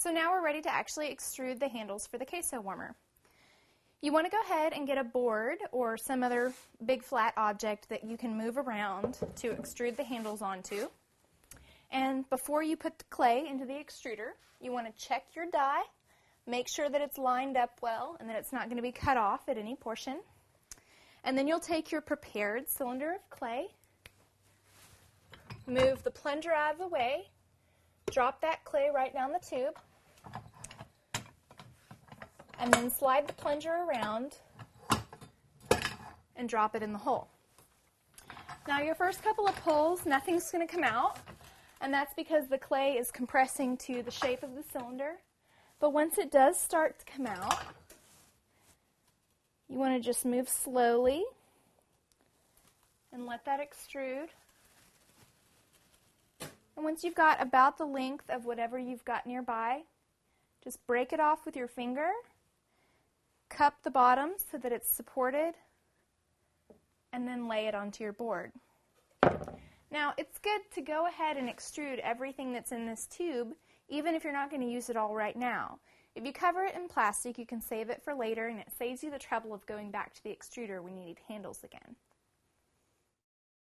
So now we're ready to actually extrude the handles for the queso warmer. You want to go ahead and get a board or some other big flat object that you can move around to extrude the handles onto. And before you put the clay into the extruder, you want to check your die, make sure that it's lined up well and that it's not going to be cut off at any portion. And then you'll take your prepared cylinder of clay, move the plunger out of the way, drop that clay right down the tube, and then slide the plunger around and drop it in the hole. Now your first couple of pulls, nothing's going to come out, and that's because the clay is compressing to the shape of the cylinder. But once it does start to come out, you want to just move slowly and let that extrude. And once you've got about the length of whatever you've got nearby, just break it off with your finger, cup the bottom so that it's supported, and then lay it onto your board. Now, it's good to go ahead and extrude everything that's in this tube, even if you're not going to use it all right now. If you cover it in plastic, you can save it for later, and it saves you the trouble of going back to the extruder when you need handles again.